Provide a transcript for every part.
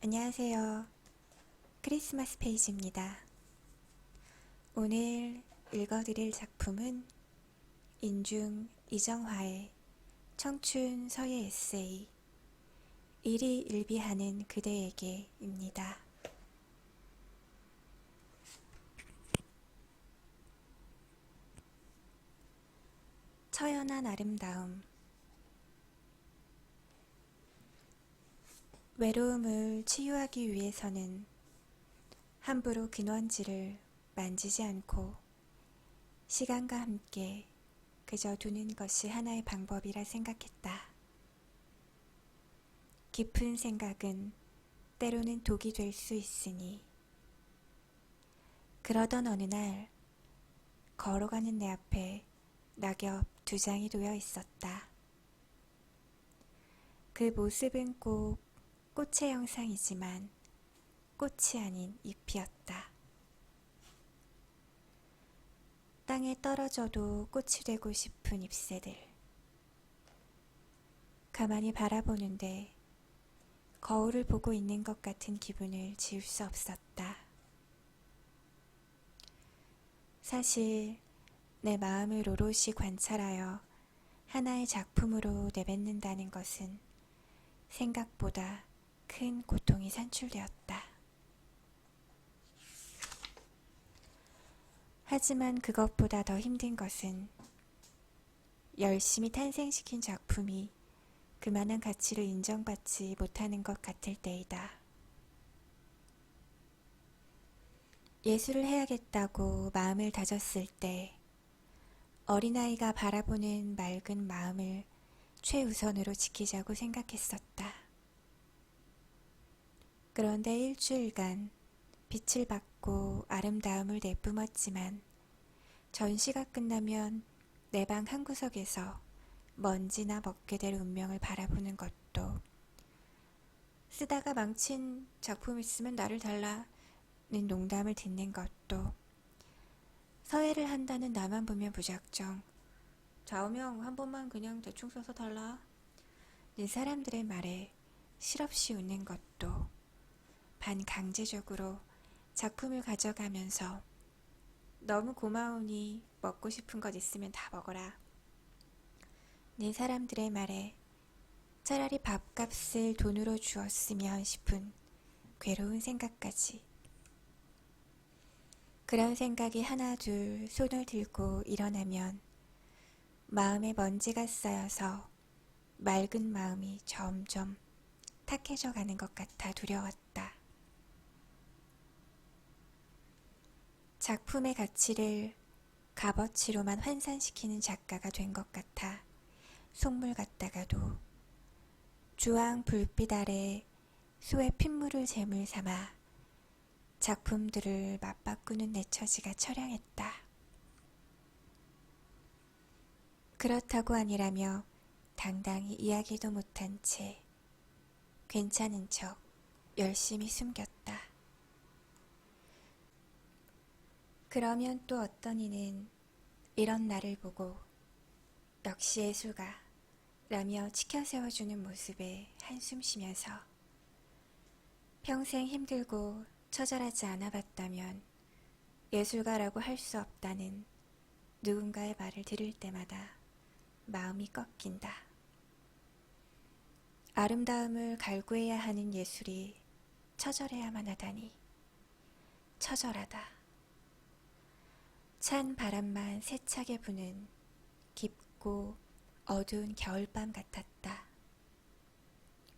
안녕하세요. 크리스마스 페이지입니다. 오늘 읽어드릴 작품은 인중 이정화의 청춘 서예 에세이 일이 일비하는 그대에게입니다. 처연한 아름다움. 외로움을 치유하기 위해서는 함부로 근원지를 만지지 않고 시간과 함께 그저 두는 것이 하나의 방법이라 생각했다. 깊은 생각은 때로는 독이 될 수 있으니. 그러던 어느 날 걸어가는 내 앞에 낙엽 2장이 놓여 있었다. 그 모습은 꼭 꽃의 형상이지만 꽃이 아닌 잎이었다. 땅에 떨어져도 꽃이 되고 싶은 잎새들. 가만히 바라보는데 거울을 보고 있는 것 같은 기분을 지울 수 없었다. 사실 내 마음을 오롯이 관찰하여 하나의 작품으로 내뱉는다는 것은 생각보다 큰 고통이 산출되었다. 하지만 그것보다 더 힘든 것은 열심히 탄생시킨 작품이 그만한 가치를 인정받지 못하는 것 같을 때이다. 예술을 해야겠다고 마음을 다졌을 때 어린아이가 바라보는 맑은 마음을 최우선으로 지키자고 생각했었다. 그런데 일주일간 빛을 받고 아름다움을 내뿜었지만 전시가 끝나면 내 방 한구석에서 먼지나 먹게 될 운명을 바라보는 것도, 쓰다가 망친 작품 있으면 나를 달라는 농담을 듣는 것도, 서예를 한다는 나만 보면 무작정 좌우명 한 번만 그냥 대충 써서 달라 는 사람들의 말에 실없이 웃는 것도, 반강제적으로 작품을 가져가면서 너무 고마우니 먹고 싶은 것 있으면 다 먹어라 는 사람들의 말에 차라리 밥값을 돈으로 주었으면 싶은 괴로운 생각까지. 그런 생각이 하나 둘 손을 들고 일어나면 마음에 먼지가 쌓여서 맑은 마음이 점점 탁해져 가는 것 같아 두려웠다. 작품의 가치를 값어치로만 환산시키는 작가가 된 것 같아 속물 같다가도 주황 불빛 아래 소의 핏물을 재물 삼아 작품들을 맞바꾸는 내 처지가 처량했다. 그렇다고 아니라며 당당히 이야기도 못한 채 괜찮은 척 열심히 숨겼다. 그러면 또 어떤 이는 이런 나를 보고 역시 예술가 라며 치켜세워주는 모습에 한숨 쉬면서 평생 힘들고 처절하지 않아 봤다면 예술가라고 할 수 없다는 누군가의 말을 들을 때마다 마음이 꺾인다. 아름다움을 갈구해야 하는 예술이 처절해야만 하다니 처절하다. 찬 바람만 세차게 부는 깊고 어두운 겨울밤 같았다.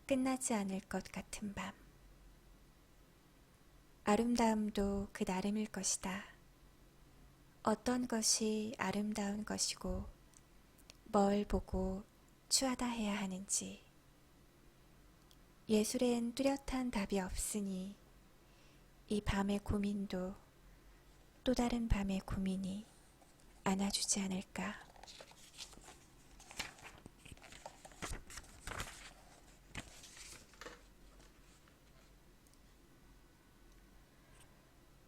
끝나지 않을 것 같은 밤. 아름다움도 그 나름일 것이다. 어떤 것이 아름다운 것이고 뭘 보고 추하다 해야 하는지. 예술엔 뚜렷한 답이 없으니 이 밤의 고민도 또 다른 밤의 고민이 안아주지 않을까.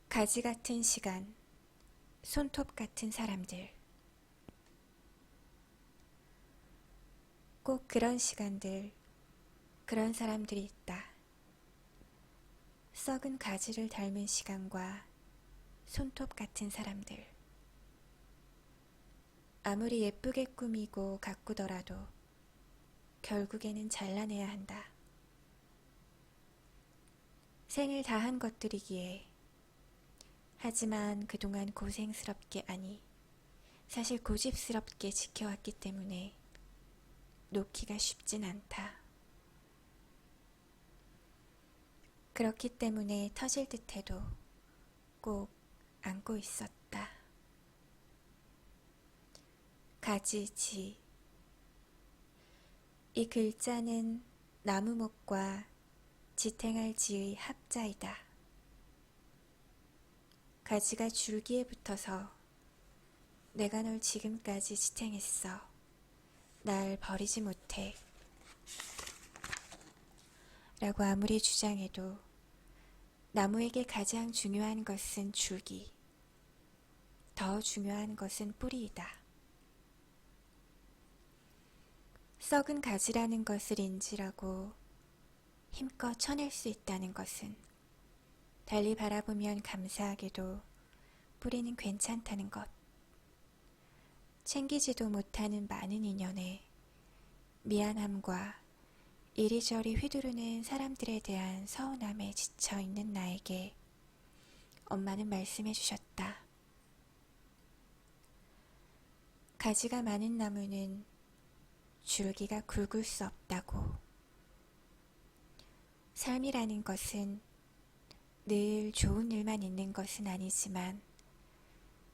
가지 같은 시간, 손톱 같은 사람들. 꼭 그런 시간들, 그런 사람들이 있다. 썩은 가지를 닮은 시간과 손톱 같은 사람들. 아무리 예쁘게 꾸미고 가꾸더라도 결국에는 잘라내야 한다. 생을 다한 것들이기에. 하지만 그동안 고생스럽게, 아니 사실 고집스럽게 지켜왔기 때문에 놓기가 쉽진 않다. 그렇기 때문에 터질 듯해도 꼭 안고 있었다. 가지지. 이 글자는 나무목과 지탱할 지의 합자이다. 가지가 줄기에 붙어서 내가 널 지금까지 지탱했어. 날 버리지 못해. 라고 아무리 주장해도 나무에게 가장 중요한 것은 줄기, 더 중요한 것은 뿌리이다. 썩은 가지라는 것을 인지라고 힘껏 쳐낼 수 있다는 것은 달리 바라보면 감사하게도 뿌리는 괜찮다는 것. 챙기지도 못하는 많은 인연에 미안함과 이리저리 휘두르는 사람들에 대한 서운함에 지쳐있는 나에게 엄마는 말씀해 주셨다. 가지가 많은 나무는 줄기가 굵을 수 없다고. 삶이라는 것은 늘 좋은 일만 있는 것은 아니지만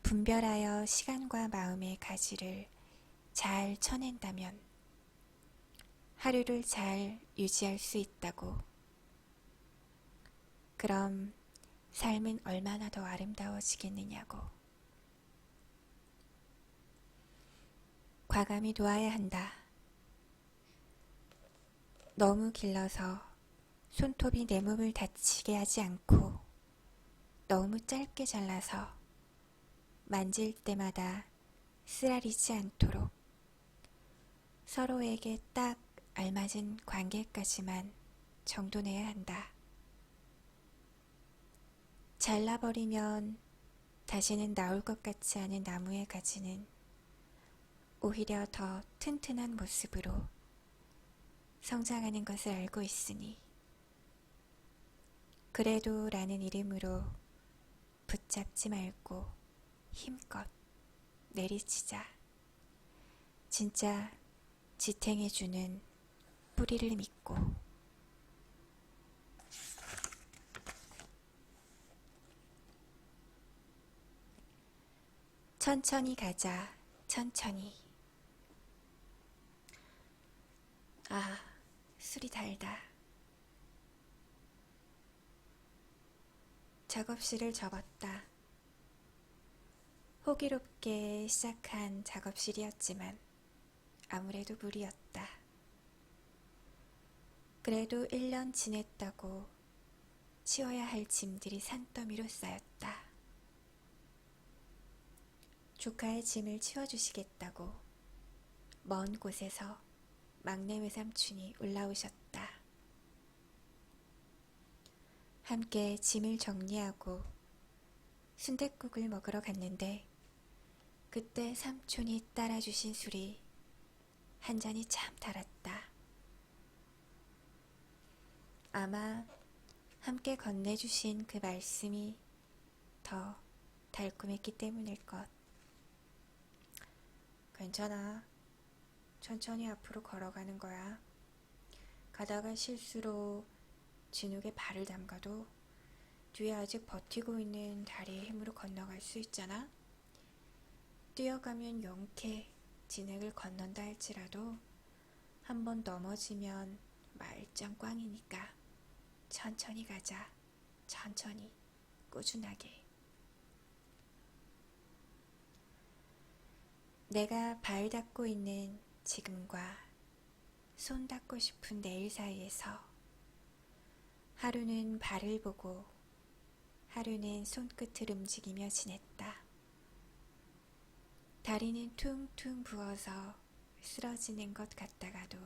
분별하여 시간과 마음의 가지를 잘 쳐낸다면 하루를 잘 유지할 수 있다고. 그럼 삶은 얼마나 더 아름다워지겠느냐고. 과감히 놓아야 한다. 너무 길러서 손톱이 내 몸을 다치게 하지 않고 너무 짧게 잘라서 만질 때마다 쓰라리지 않도록 서로에게 딱 알맞은 관계까지만 정돈해야 한다. 잘라버리면 다시는 나올 것 같지 않은 나무의 가지는 오히려 더 튼튼한 모습으로 성장하는 것을 알고 있으니 그래도 라는 이름으로 붙잡지 말고 힘껏 내리치자. 진짜 지탱해주는 뿌리를 믿고. 천천히 가자, 천천히. 아, 술이 달다. 작업실을 접었다. 호기롭게 시작한 작업실이었지만 아무래도 무리였다. 그래도 1년 지냈다고 치워야 할 짐들이 산더미로 쌓였다. 조카의 짐을 치워주시겠다고 먼 곳에서 막내 외삼촌이 올라오셨다. 함께 짐을 정리하고 순댓국을 먹으러 갔는데 그때 삼촌이 따라주신 술이 한 잔이 참 달았다. 아마 함께 건네주신 그 말씀이 더 달콤했기 때문일 것. 괜찮아. 천천히 앞으로 걸어가는 거야. 가다가 실수로 진욱에 발을 담가도 뒤에 아직 버티고 있는 다리의 힘으로 건너갈 수 있잖아. 뛰어가면 용케 진흙을 건넌다 할지라도 한번 넘어지면 말짱 꽝이니까 천천히 가자. 천천히, 꾸준하게. 내가 발 닿고 있는 지금과 손 닿고 싶은 내일 사이에서 하루는 발을 보고 하루는 손끝을 움직이며 지냈다. 다리는 퉁퉁 부어서 쓰러지는 것 같다가도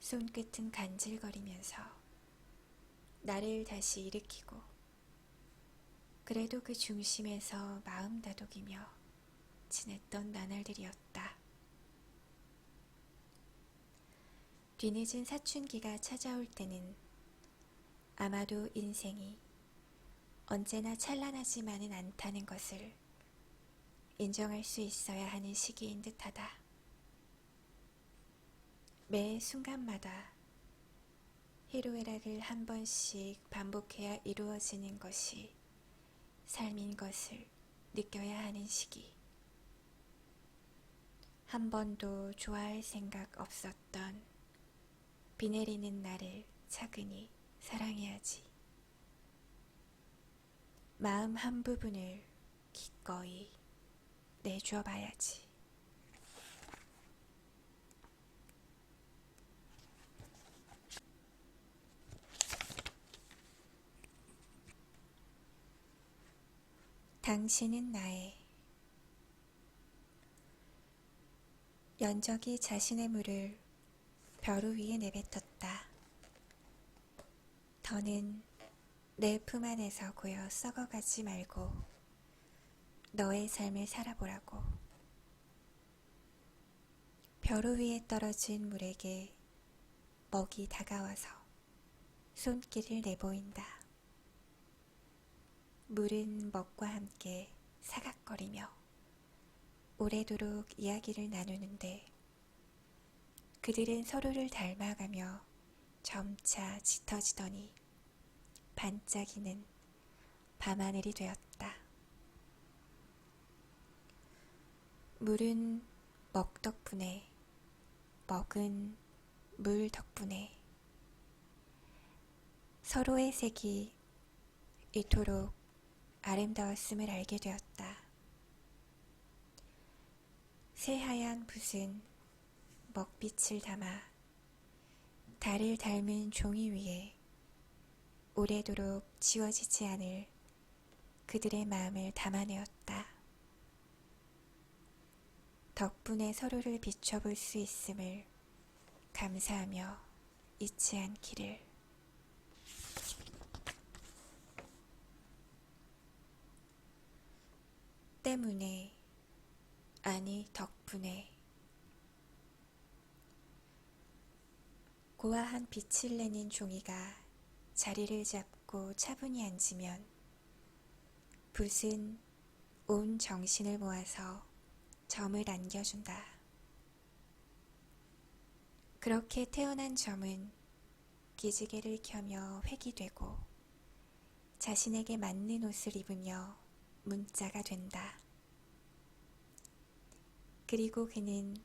손끝은 간질거리면서 나를 다시 일으키고 그래도 그 중심에서 마음 다독이며 지냈던 나날들이었다. 뒤늦은 사춘기가 찾아올 때는 아마도 인생이 언제나 찬란하지만은 않다는 것을 인정할 수 있어야 하는 시기인 듯하다. 매 순간마다 희로애락을 한 번씩 반복해야 이루어지는 것이 삶인 것을 느껴야 하는 시기. 한 번도 좋아할 생각 없었던 비 내리는 나를 차근히 사랑해야지. 마음 한 부분을 기꺼이 내줘 봐야지. 당신은 나의 연적이 자신의 물을 벼루 위에 내뱉었다. 더는 내 품 안에서 고여 썩어가지 말고 너의 삶을 살아보라고. 벼루 위에 떨어진 물에게 먹이 다가와서 손길을 내보인다. 물은 먹과 함께 사각거리며 오래도록 이야기를 나누는데 그들은 서로를 닮아가며 점차 짙어지더니 반짝이는 밤하늘이 되었다. 물은 먹 덕분에, 먹은 물 덕분에 서로의 색이 이토록 아름다웠음을 알게 되었다. 새하얀 붓은 먹빛을 담아 달을 닮은 종이 위에 오래도록 지워지지 않을 그들의 마음을 담아내었다. 덕분에 서로를 비춰볼 수 있음을 감사하며 잊지 않기를. 때문에, 아니 덕분에 고와한 빛을 내는 종이가 자리를 잡고 차분히 앉으면 붓은 온 정신을 모아서 점을 안겨준다. 그렇게 태어난 점은 기지개를 켜며 획이 되고 자신에게 맞는 옷을 입으며 문자가 된다. 그리고 그는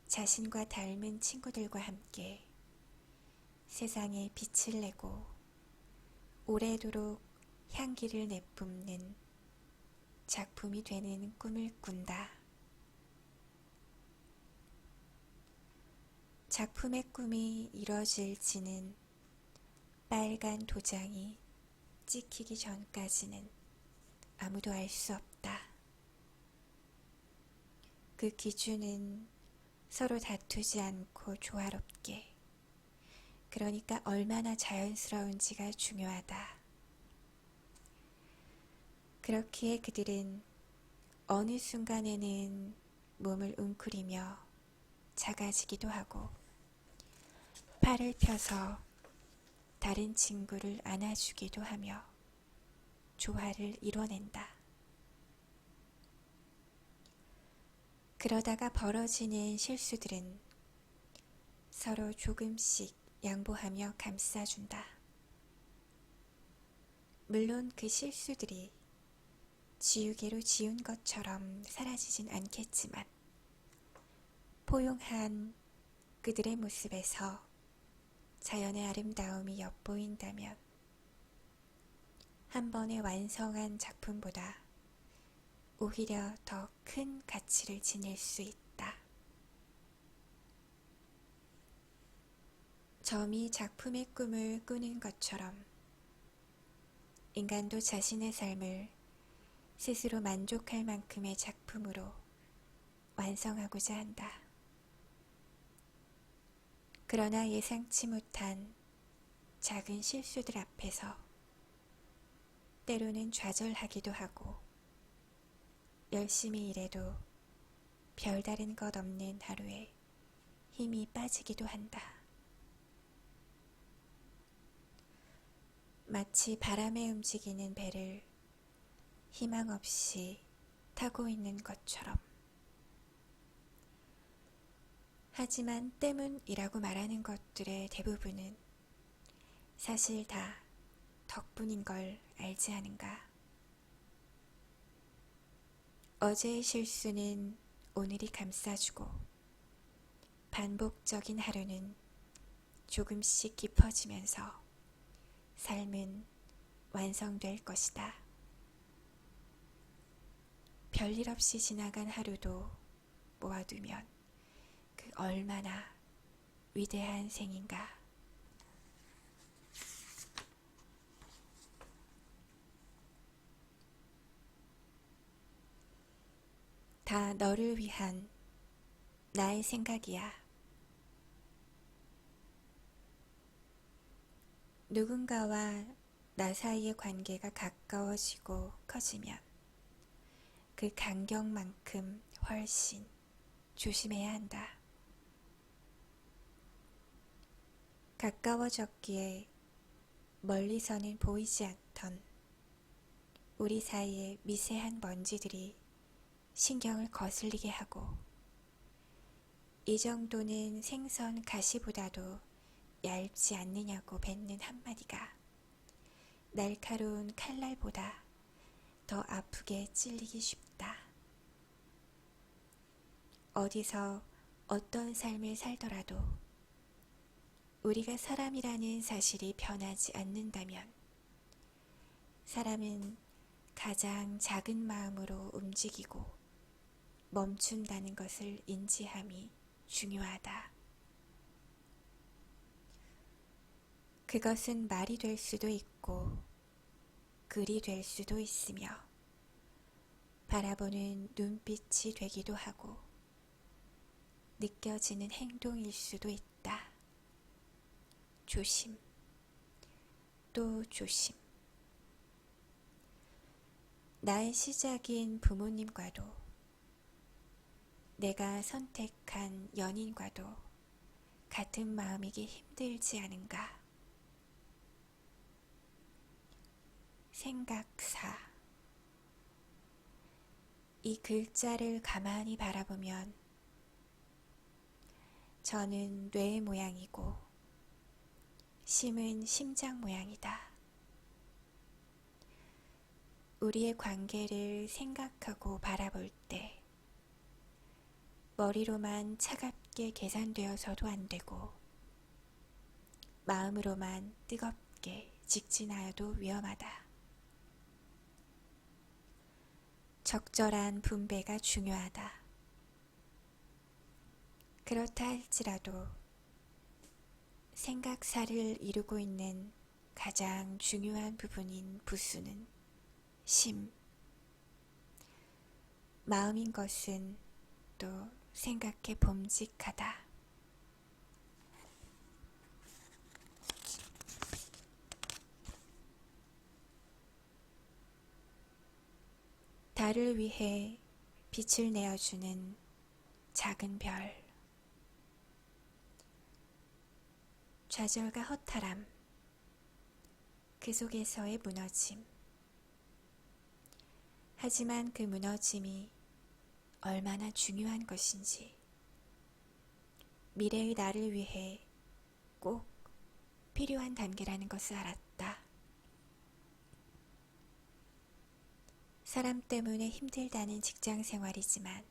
자신과 닮은 친구들과 함께 세상에 빛을 내고 오래도록 향기를 내뿜는 작품이 되는 꿈을 꾼다. 작품의 꿈이 이뤄질지는 빨간 도장이 찍히기 전까지는 아무도 알 수 없다. 그 기준은 서로 다투지 않고 조화롭게, 그러니까 얼마나 자연스러운지가 중요하다. 그렇기에 그들은 어느 순간에는 몸을 웅크리며 작아지기도 하고 팔을 펴서 다른 친구를 안아주기도 하며 조화를 이뤄낸다. 그러다가 벌어지는 실수들은 서로 조금씩 양보하며 감싸준다. 물론 그 실수들이 지우개로 지운 것처럼 사라지진 않겠지만 포용한 그들의 모습에서 자연의 아름다움이 엿보인다면 한 번에 완성한 작품보다 오히려 더 큰 가치를 지닐 수 있다. 점이 작품의 꿈을 꾸는 것처럼 인간도 자신의 삶을 스스로 만족할 만큼의 작품으로 완성하고자 한다. 그러나 예상치 못한 작은 실수들 앞에서 때로는 좌절하기도 하고 열심히 일해도 별다른 것 없는 하루에 힘이 빠지기도 한다. 마치 바람에 움직이는 배를 희망 없이 타고 있는 것처럼. 하지만 때문이라고 말하는 것들의 대부분은 사실 다 덕분인 걸 알지 않은가? 어제의 실수는 오늘이 감싸주고 반복적인 하루는 조금씩 깊어지면서 삶은 완성될 것이다. 별일 없이 지나간 하루도 모아두면 그 얼마나 위대한 생인가. 다 너를 위한 나의 생각이야. 누군가와 나 사이의 관계가 가까워지고 커지면 그 간격만큼 훨씬 조심해야 한다. 가까워졌기에 멀리서는 보이지 않던 우리 사이의 미세한 먼지들이 신경을 거슬리게 하고, 이 정도는 생선 가시보다도 얇지 않느냐고 뱉는 한마디가 날카로운 칼날보다 더 아프게 찔리기 쉽다. 어디서 어떤 삶을 살더라도 우리가 사람이라는 사실이 변하지 않는다면 사람은 가장 작은 마음으로 움직이고 멈춘다는 것을 인지함이 중요하다. 그것은 말이 될 수도 있고 글이 될 수도 있으며 바라보는 눈빛이 되기도 하고 느껴지는 행동일 수도 있다. 조심, 또 조심. 나의 시작인 부모님과도 내가 선택한 연인과도 같은 마음이기 힘들지 않은가. 생각사. 이 글자를 가만히 바라보면 저는 뇌 모양이고 심은 심장 모양이다. 우리의 관계를 생각하고 바라볼 때 머리로만 차갑게 계산되어서도 안 되고 마음으로만 뜨겁게 직진하여도 위험하다. 적절한 분배가 중요하다. 그렇다 할지라도 생각사를 이루고 있는 가장 중요한 부분인 부수는 심. 마음인 것은 또 생각해 봄직하다. 달을 위해 빛을 내어주는 작은 별. 좌절과 허탈함, 그 속에서의 무너짐. 하지만 그 무너짐이 얼마나 중요한 것인지 미래의 나를 위해 꼭 필요한 단계라는 것을 알았다. 사람 때문에 힘들다는 직장 생활이지만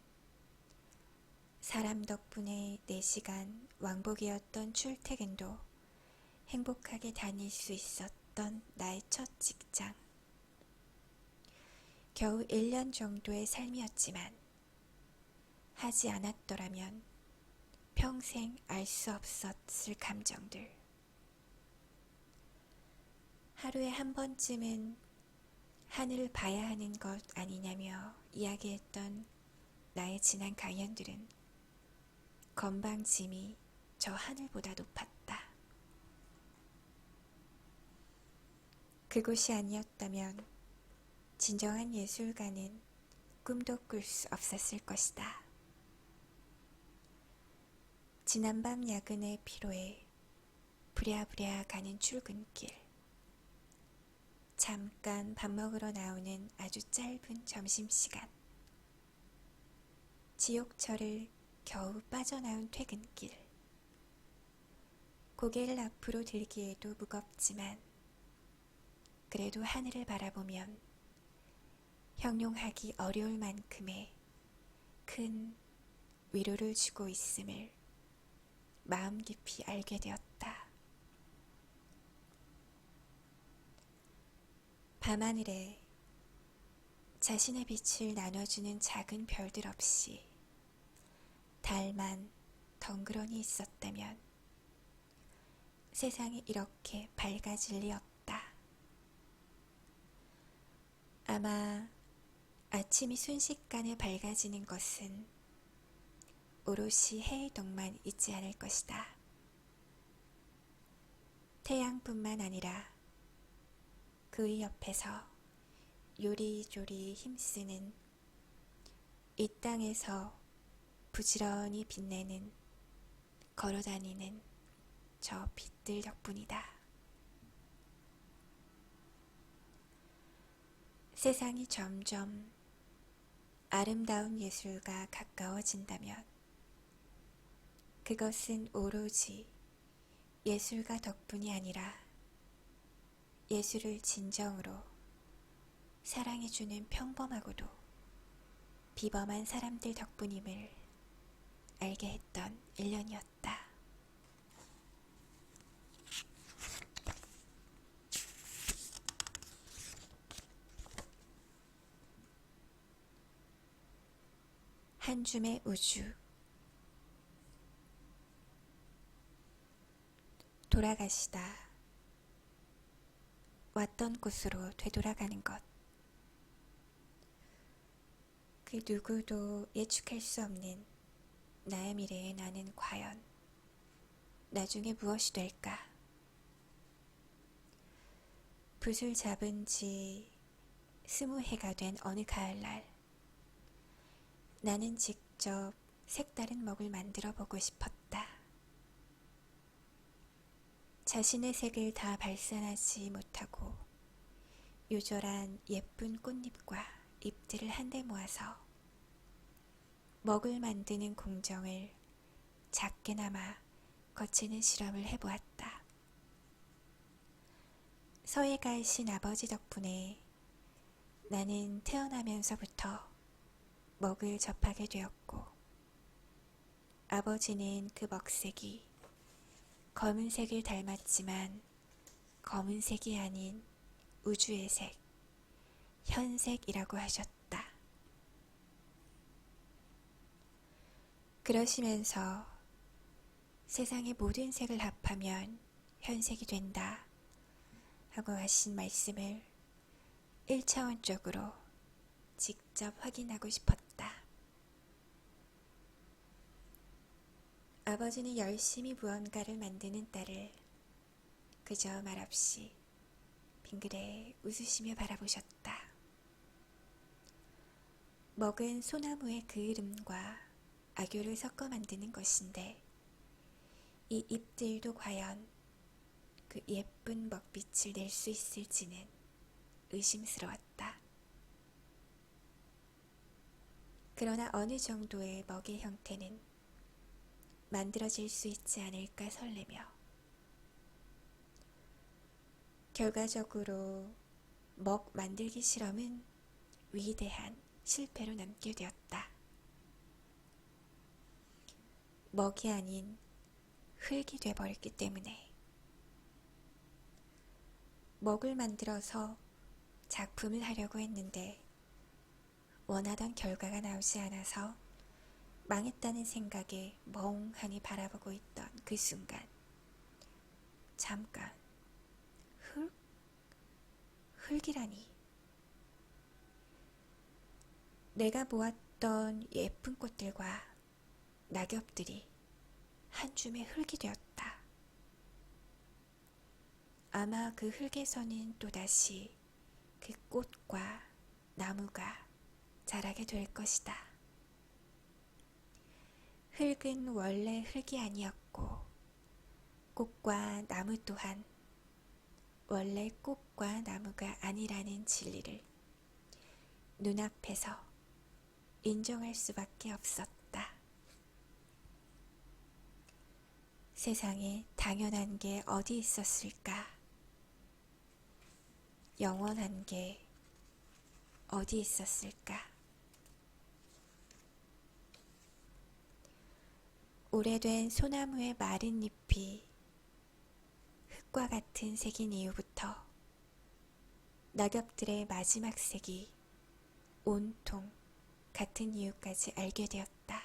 사람 덕분에 4시간 왕복이었던 출퇴근도 행복하게 다닐 수 있었던 나의 첫 직장. 겨우 1년 정도의 삶이었지만 하지 않았더라면 평생 알 수 없었을 감정들. 하루에 한 번쯤은 하늘을 봐야 하는 것 아니냐며 이야기했던 나의 지난 강연들은 건방짐이 저 하늘보다 높았다. 그곳이 아니었다면 진정한 예술가는 꿈도 꿀 수 없었을 것이다. 지난밤 야근의 피로에 부랴부랴 가는 출근길, 잠깐 밥 먹으러 나오는 아주 짧은 점심시간, 지옥철을 겨우 빠져나온 퇴근길, 고개를 앞으로 들기에도 무겁지만 그래도 하늘을 바라보면 형용하기 어려울 만큼의 큰 위로를 주고 있음을 마음 깊이 알게 되었다. 밤하늘에 자신의 빛을 나눠주는 작은 별들 없이 달만 덩그러니 있었다면 세상이 이렇게 밝아질 리 없다. 아마 아침이 순식간에 밝아지는 것은 오롯이 해의 덕만 있지 않을 것이다. 태양뿐만 아니라 그의 옆에서 요리조리 힘쓰는 이 땅에서 부지런히 빛내는 걸어다니는 저 빛들 덕분이다. 세상이 점점 아름다운 예술과 가까워진다면 그것은 오로지 예술가 덕분이 아니라 예술을 진정으로 사랑해주는 평범하고도 비범한 사람들 덕분임을 알게 했던 일년이었다. 한 줌의 우주. 돌아가시다. 왔던 곳으로 되돌아가는 것. 그 누구도 예측할 수 없는 나의 미래에 나는 과연 나중에 무엇이 될까? 붓을 잡은 지 20해가 된 어느 가을날, 나는 직접 색다른 먹을 만들어 보고 싶었다. 자신의 색을 다 발산하지 못하고 요절한 예쁜 꽃잎과 잎들을 한데 모아서 먹을 만드는 공정을 작게나마 거치는 실험을 해보았다. 서예 가이신 아버지 덕분에 나는 태어나면서부터 먹을 접하게 되었고, 아버지는 그 먹색이 검은색을 닮았지만 검은색이 아닌 우주의 색, 현색이라고 하셨다. 그러시면서 세상의 모든 색을 합하면 현색이 된다 하고 하신 말씀을 1차원적으로 직접 확인하고 싶었다. 아버지는 열심히 무언가를 만드는 딸을 그저 말없이 빙그레 웃으시며 바라보셨다. 먹은 소나무의 그을음과 악교를 섞어 만드는 것인데 이 잎들도 과연 그 예쁜 먹빛을 낼 수 있을지는 의심스러웠다. 그러나 어느 정도의 먹의 형태는 만들어질 수 있지 않을까 설레며, 결과적으로 먹 만들기 실험은 위대한 실패로 남게 되었다. 먹이 아닌 흙이 돼버렸기 때문에. 먹을 만들어서 작품을 하려고 했는데 원하던 결과가 나오지 않아서 망했다는 생각에 멍하니 바라보고 있던 그 순간, 잠깐, 흙이라니. 내가 모았던 예쁜 꽃들과 낙엽들이 한 줌의 흙이 되었다. 아마 그 흙에서는 또다시 그 꽃과 나무가 자라게 될 것이다. 흙은 원래 흙이 아니었고 꽃과 나무 또한 원래 꽃과 나무가 아니라는 진리를 눈앞에서 인정할 수밖에 없었다. 세상에 당연한 게 어디 있었을까? 영원한 게 어디 있었을까? 오래된 소나무의 마른 잎이 흙과 같은 색인 이후부터 낙엽들의 마지막 색이 온통 같은 이유까지 알게 되었다.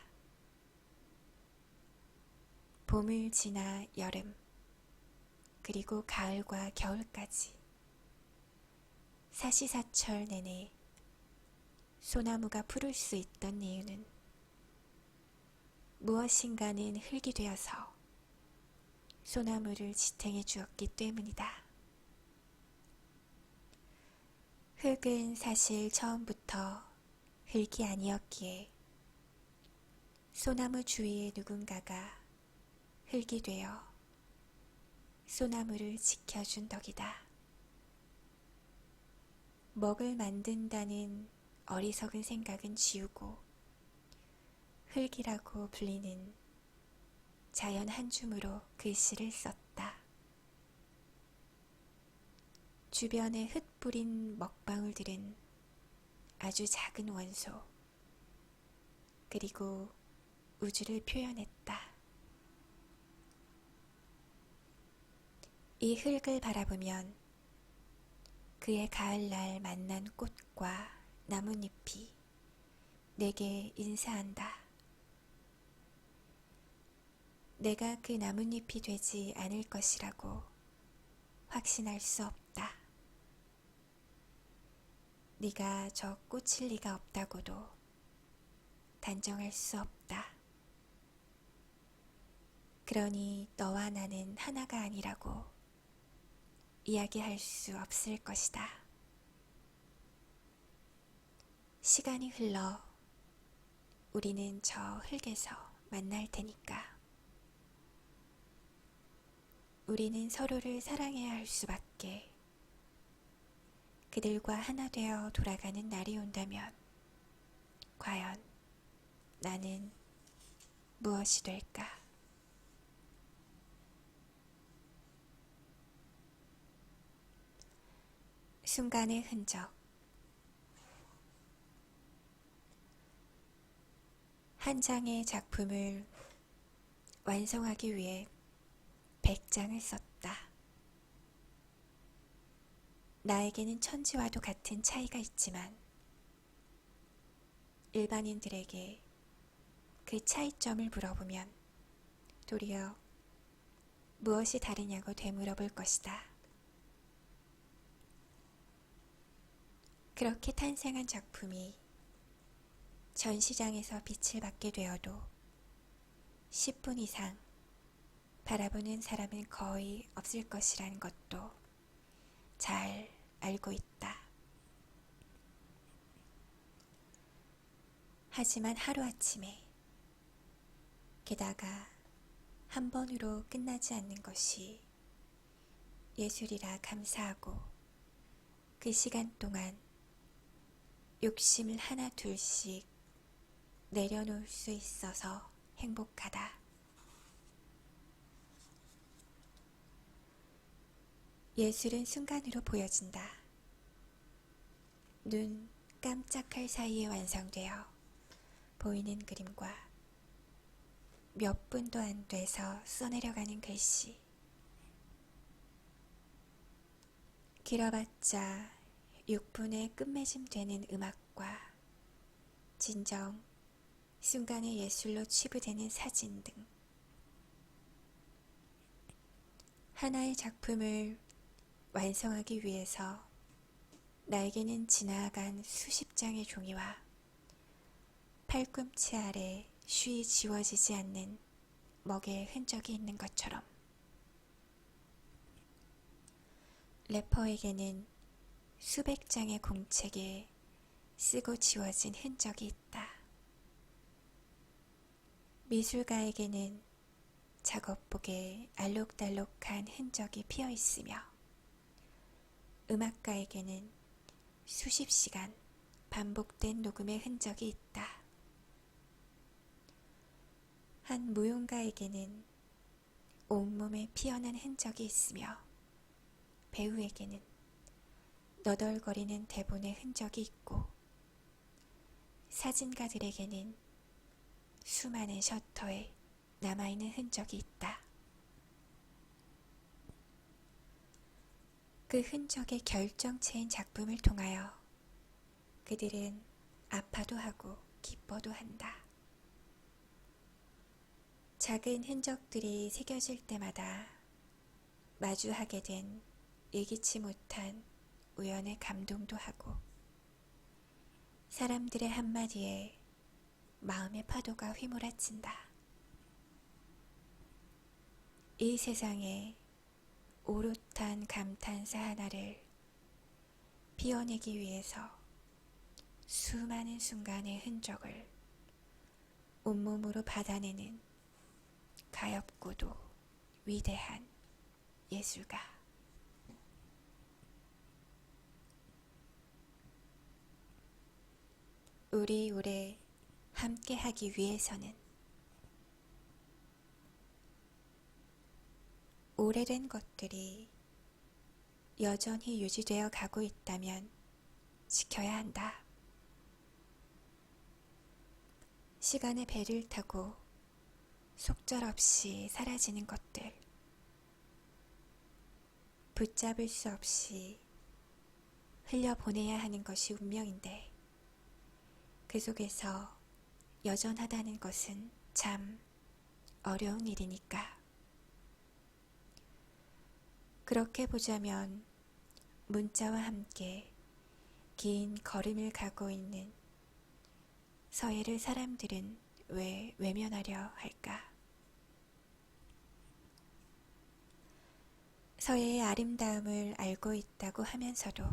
봄을 지나 여름, 그리고 가을과 겨울까지 사시사철 내내 소나무가 푸를 수 있던 이유는 무엇인가는 흙이 되어서 소나무를 지탱해 주었기 때문이다. 흙은 사실 처음부터 흙이 아니었기에 소나무 주위에 누군가가 흙이 되어 소나무를 지켜준 덕이다. 먹을 만든다는 어리석은 생각은 지우고 흙이라고 불리는 자연 한 줌으로 글씨를 썼다. 주변에 흙 뿌린 먹방울들은 아주 작은 원소, 그리고 우주를 표현했다. 이 흙을 바라보면 그의 가을날 만난 꽃과 나뭇잎이 내게 인사한다. 내가 그 나뭇잎이 되지 않을 것이라고 확신할 수 없다. 네가 저 꽃일 리가 없다고도 단정할 수 없다. 그러니 너와 나는 하나가 아니라고 이야기할 수 없을 것이다. 시간이 흘러 우리는 저 흙에서 만날 테니까. 우리는 서로를 사랑해야 할 수밖에. 그들과 하나 되어 돌아가는 날이 온다면 과연 나는 무엇이 될까? 순간의 흔적. 한 장의 작품을 완성하기 위해 100장을 썼다. 나에게는 천지와도 같은 차이가 있지만 일반인들에게 그 차이점을 물어보면 도리어 무엇이 다르냐고 되물어볼 것이다. 그렇게 탄생한 작품이 전시장에서 빛을 받게 되어도 10분 이상 바라보는 사람은 거의 없을 것이라는 것도 잘 알고 있다. 하지만 하루아침에, 게다가 한 번으로 끝나지 않는 것이 예술이라 감사하고 그 시간 동안 욕심을 하나 둘씩 내려놓을 수 있어서 행복하다. 예술은 순간으로 보여진다. 눈 깜짝할 사이에 완성되어 보이는 그림과 몇 분도 안 돼서 써내려가는 글씨. 길어봤자 6분에 끝맺음 되는 음악과 진정 순간의 예술로 치부되는 사진 등 하나의 작품을 완성하기 위해서 나에게는 지나간 수십 장의 종이와 팔꿈치 아래 쉬이 지워지지 않는 먹의 흔적이 있는 것처럼 래퍼에게는 수백 장의 공책에 쓰고 지워진 흔적이 있다. 미술가에게는 작업복에 알록달록한 흔적이 피어 있으며 음악가에게는 수십 시간 반복된 녹음의 흔적이 있다. 한 무용가에게는 온몸에 피어난 흔적이 있으며 배우에게는 너덜거리는 대본의 흔적이 있고 사진가들에게는 수많은 셔터에 남아있는 흔적이 있다. 그 흔적의 결정체인 작품을 통하여 그들은 아파도 하고 기뻐도 한다. 작은 흔적들이 새겨질 때마다 마주하게 된 예기치 못한 우연의 감동도 하고 사람들의 한마디에 마음의 파도가 휘몰아친다. 이 세상에 오롯한 감탄사 하나를 피워내기 위해서 수많은 순간의 흔적을 온몸으로 받아내는 가엾고도 위대한 예술가. 우리 오래 함께하기 위해서는 오래된 것들이 여전히 유지되어 가고 있다면 지켜야 한다. 시간의 배를 타고 속절없이 사라지는 것들, 붙잡을 수 없이 흘려보내야 하는 것이 운명인데 그 속에서 여전하다는 것은 참 어려운 일이니까. 그렇게 보자면 문자와 함께 긴 걸음을 가고 있는 서해를 사람들은 왜 외면하려 할까? 서해의 아름다움을 알고 있다고 하면서도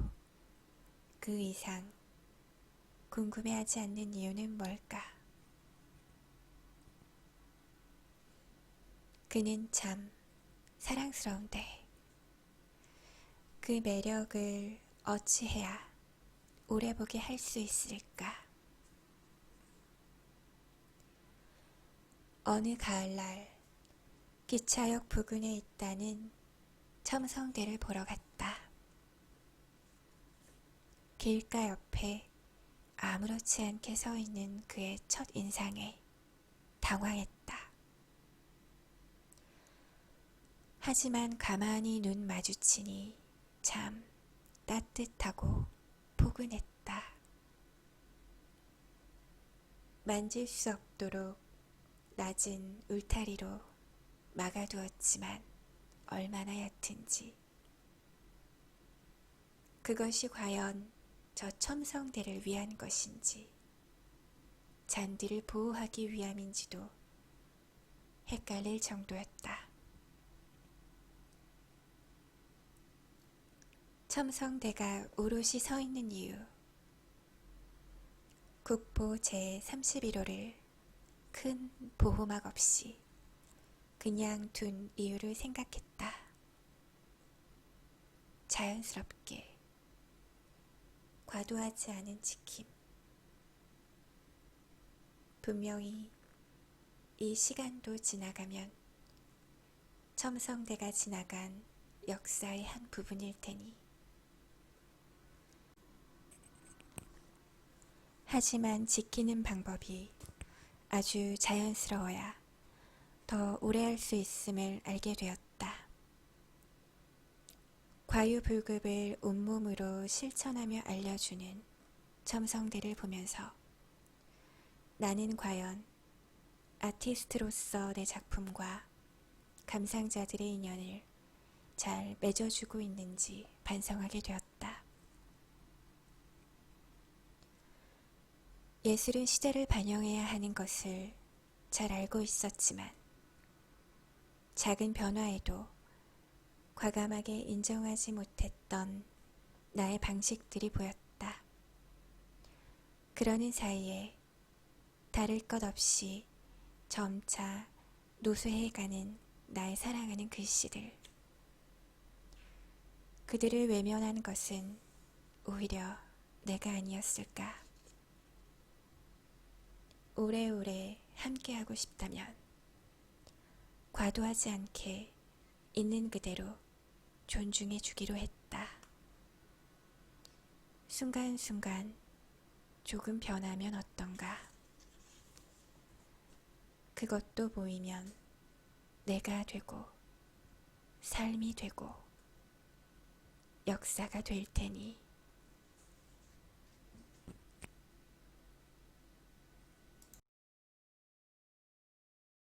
그 이상 궁금해하지 않는 이유는 뭘까? 그는 참 사랑스러운데 그 매력을 어찌해야 오래 보게 할 수 있을까? 어느 가을날 기차역 부근에 있다는 첨성대를 보러 갔다. 길가 옆에 아무렇지 않게 서 있는 그의 첫 인상에 당황했다. 하지만 가만히 눈 마주치니 참 따뜻하고 포근했다. 만질 수 없도록 낮은 울타리로 막아두었지만 얼마나 얕은지. 그것이 과연 저 첨성대를 위한 것인지 잔디를 보호하기 위함인지도 헷갈릴 정도였다. 첨성대가 오롯이 서 있는 이유. 국보 제31호를 큰 보호막 없이 그냥 둔 이유를 생각했다. 자연스럽게 과도하지 않은 지킴. 분명히 이 시간도 지나가면 첨성대가 지나간 역사의 한 부분일 테니. 하지만 지키는 방법이 아주 자연스러워야 더 오래 할 수 있음을 알게 되었다. 과유불급을 온몸으로 실천하며 알려주는 첨성대를 보면서 나는 과연 아티스트로서 내 작품과 감상자들의 인연을 잘 맺어주고 있는지 반성하게 되었다. 예술은 시대를 반영해야 하는 것을 잘 알고 있었지만 작은 변화에도 과감하게 인정하지 못했던 나의 방식들이 보였다. 그러는 사이에 다를 것 없이 점차 노쇠해가는 나의 사랑하는 글씨들. 그들을 외면한 것은 오히려 내가 아니었을까. 오래오래 함께하고 싶다면 과도하지 않게 있는 그대로 존중해 주기로 했다. 순간순간 조금 변하면 어떤가. 그것도 보이면 내가 되고 삶이 되고 역사가 될 테니.